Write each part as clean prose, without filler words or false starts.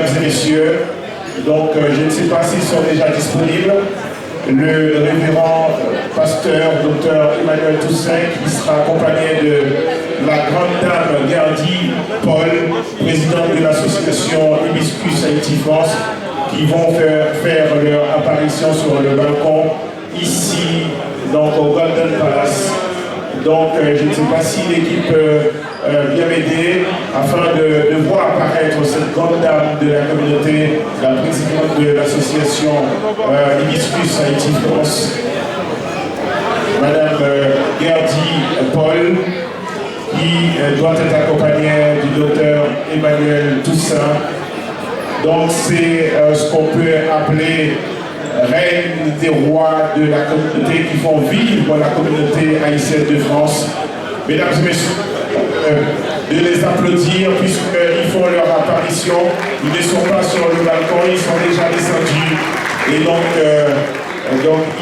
Mesdames et messieurs, donc je ne sais pas s'ils sont déjà disponibles. Le révérend pasteur Dr Emmanuel Toussaint, qui sera accompagné de la grande dame Gerdy Paul, présidente de l'association Hibiscus Haïti France, qui vont faire leur apparition sur le balcon ici, donc au Golden Palace. Donc je ne sais pas si l'équipe peut bien m'aider afin de voir apparaître cette grande dame de la communauté, la présidente de l'association Hibiscus Haïti France, Madame Gerdy Paul, qui doit être accompagnée du docteur Emmanuel Toussaint. Donc c'est ce qu'on peut appeler reine des rois de la communauté qui font vivre la communauté haïtienne de France. Mesdames et messieurs, de les applaudir puisqu'ils font leur apparition. Ils ne sont pas sur le balcon, ils sont déjà descendus. Et donc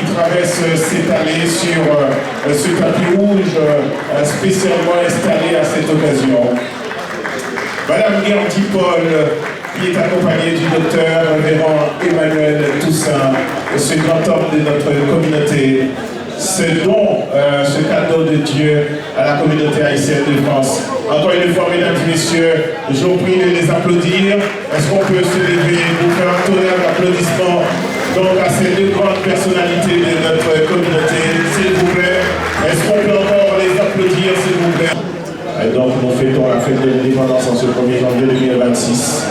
ils traversent cette allée sur ce tapis rouge spécialement installé à cette occasion. Madame Gerdy Paul, qui est accompagné du docteur révérend Emmanuel Toussaint, ce grand homme de notre communauté, ce don, ce cadeau de Dieu à la communauté haïtienne de France. Encore une fois, mesdames et messieurs, je vous prie de les applaudir. Est-ce qu'on peut se lever pour faire un tonnerre d'applaudissements donc à ces deux grandes personnalités de notre communauté, s'il vous plaît? Est-ce qu'on peut encore les applaudir, s'il vous plaît? Et donc, nous fêtons la fête de l'indépendance en ce 1er janvier 2026.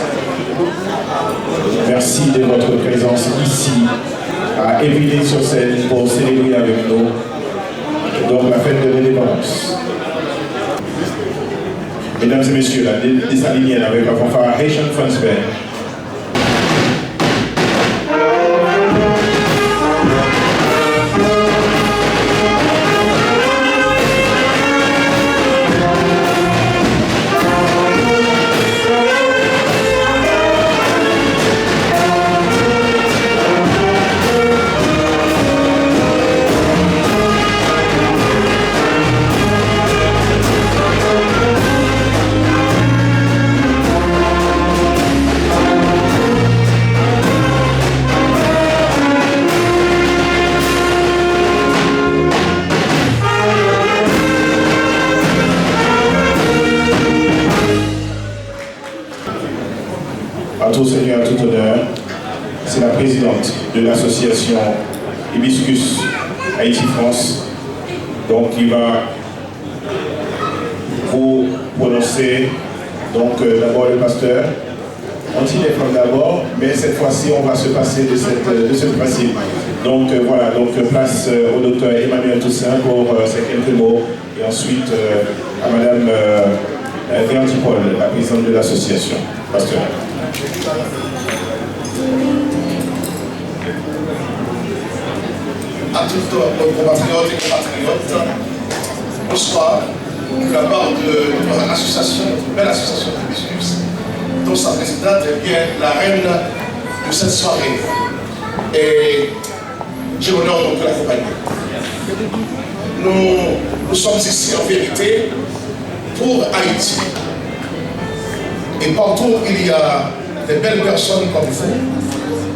Merci de votre présence ici, à Évillé-sur-Seine, pour célébrer avec nous donc la fête de l'indépendance. Mesdames et messieurs, la désalinienne avec la fanfare Haitian France Band. À tout seigneur, à tout honneur, c'est la présidente de l'association Hibiscus Haïti France, donc qui va vous prononcer, donc d'abord le pasteur. On dit les femmes d'abord, mais cette fois-ci on va se passer de ce principe. Donc voilà, donc place au docteur Emmanuel Toussaint pour ces quelques mots, et ensuite à Madame Gerdy Paul, la présidente de l'association. Pasteur. À tous nos compatriotes et compatriotes, bonsoir. De la part de notre association, notre belle association Hibiscus, dont sa présidente est bien la reine de cette soirée. Et j'ai l'honneur donc de l'accompagner. Nous sommes ici en vérité pour Haïti. Et partout il y a des belles personnes comme vous,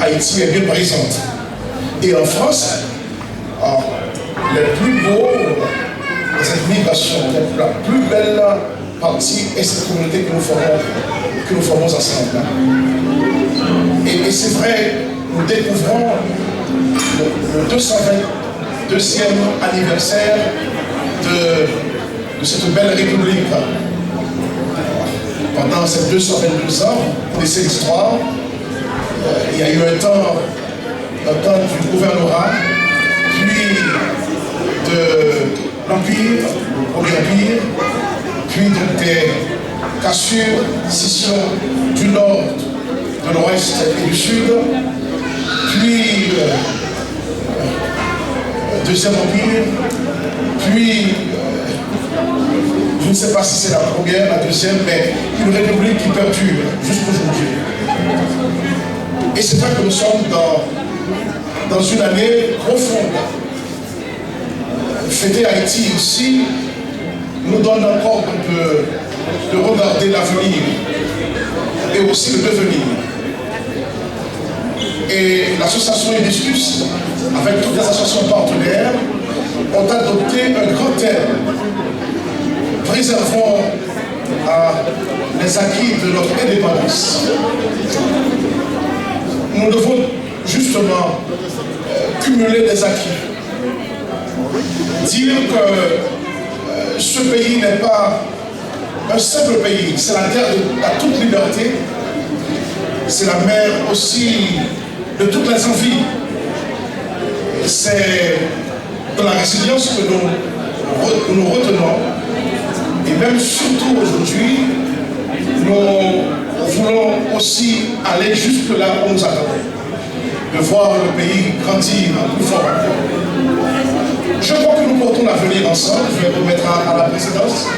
Haïti est bien présente. Et en France, les plus beaux de cette migration, la plus belle partie est cette communauté que nous formons ensemble. Et c'est vrai, nous découvrons le 222e anniversaire de cette belle république. Pendant ces 222 ans de cette histoire, il y a eu un temps du gouvernorat, puis de l'Empire, au Empire, puis des cassures, scissions du nord, de l'ouest et du sud, puis deuxième empire, puis je ne sais pas si c'est la première, la deuxième, mais une république qui perdure jusqu'aujourd'hui. Et c'est vrai que nous sommes dans une année profonde. Fêter Haïti ici nous donne encore un peu de regarder l'avenir et aussi le devenir. et l'association Hibiscus, avec toutes les associations partenaires, ont adopté un grand thème. Préservons les acquis de notre indépendance. Nous devons justement cumuler des acquis. Dire que ce pays n'est pas un simple pays, c'est la terre de la toute liberté, c'est la mer aussi de toutes les envies. C'est de la résilience que nous retenons, et même surtout aujourd'hui, nous voulons aussi aller jusque là où nous attendons, de voir le pays grandir plus fort encore. Je crois que nous portons l'avenir ensemble. Je vais remettre à la présidence.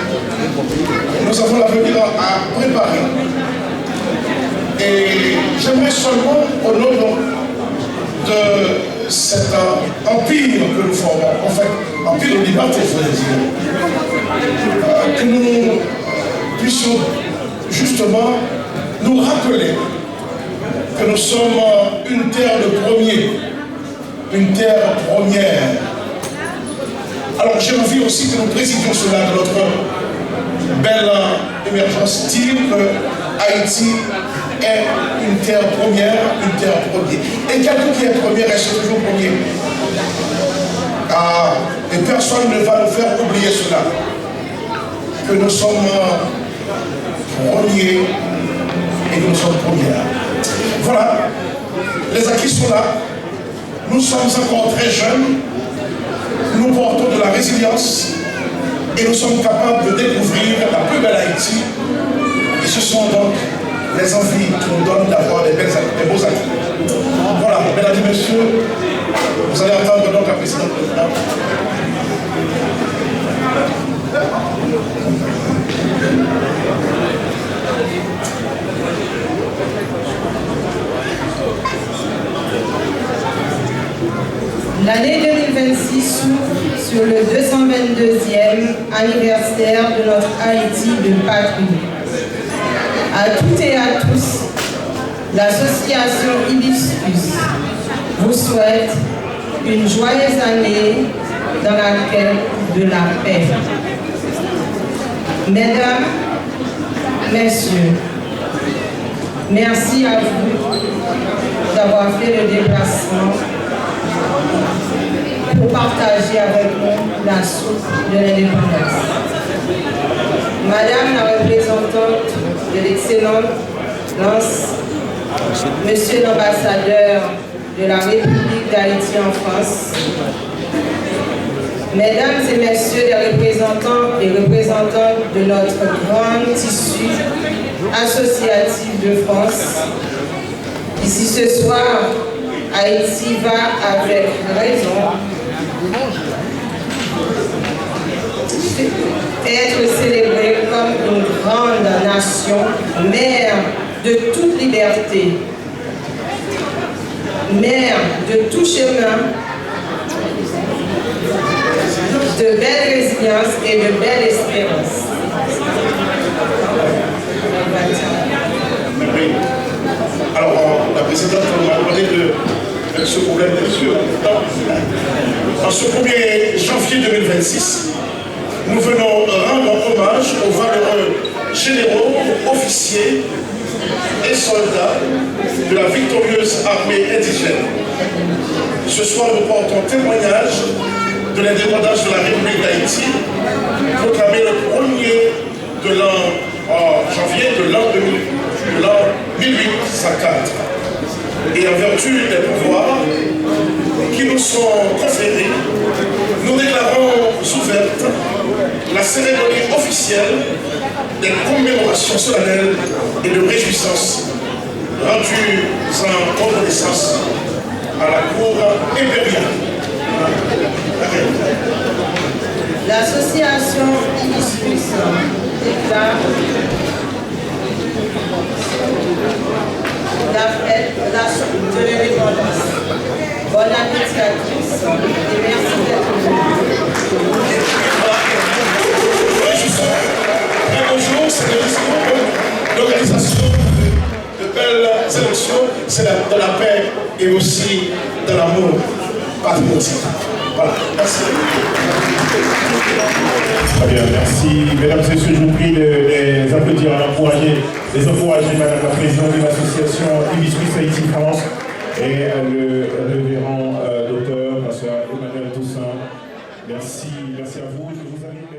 Nous avons l'avenir à préparer. Et j'aimerais seulement, au nom de cet empire que nous formons, en fait, empire de liberté, il faut le dire, que nous puissions justement nous rappeler que nous sommes une terre de premier, une terre première. Alors j'ai envie aussi que nous présidions cela de notre belle émergence, dire que Haïti est une terre première, une terre première. Et quelqu'un qui est premier reste toujours premier. Et personne ne va nous faire oublier cela. Que nous sommes premiers et que nous sommes premières. Voilà, les acquis sont là. Nous sommes encore très jeunes. Nous portons de la résilience et nous sommes capables de découvrir la plus belle Haïti. Et ce sont donc les envies qui nous donnent d'avoir des beaux acquis. Voilà, mesdames et messieurs, vous allez entendre donc la présidente de l'État. L'année 2026 s'ouvre sur le 222e anniversaire de notre Haïti de patrie. À toutes et à tous, l'association Hibiscus vous souhaite une joyeuse année dans la quête de la paix. Mesdames, Messieurs, merci à vous d'avoir fait le déplacement pour partager avec nous la soupe de l'indépendance. Madame la représentante de l'excellente Lance, Monsieur l'ambassadeur de la République d'Haïti en France, Mesdames et Messieurs les représentants et représentantes de notre grand tissu associatif de France, ici ce soir, Haïti va avec raison être célébrée comme une grande nation, mère de toute liberté, mère de tout chemin, de belle résilience et de belle espérance. Alors, la présidente m'a demandé de ce problème, bien sûr. En ce 1er janvier 2026, nous venons rendre hommage aux valeureux généraux, officiers et soldats de la victorieuse armée indigène. Ce soir, nous portons témoignage de l'indépendance de la République d'Haïti, proclamée le 1er de l'an janvier de l'an 1804. Et en vertu des pouvoirs qui nous sont conférés, nous déclarons ouverte la cérémonie officielle des commémorations solennelles et de réjouissance rendues en reconnaissance à la cour impériale. L'association Hibiscus déclare la fête de l'indépendance. Bon appétit à tous et merci d'être venus. Très bonjour, c'est le discours d'organisation de belles élections. c'est dans la paix et aussi dans l'amour patriotique. Voilà, merci. Très bien, merci. Mesdames et messieurs, je vous prie de les applaudir, d'encourager Madame la Présidente de l'association Ibis Haïti France et le révérend docteur, Pasteur Emmanuel Toussaint. Merci à vous. Je vous invite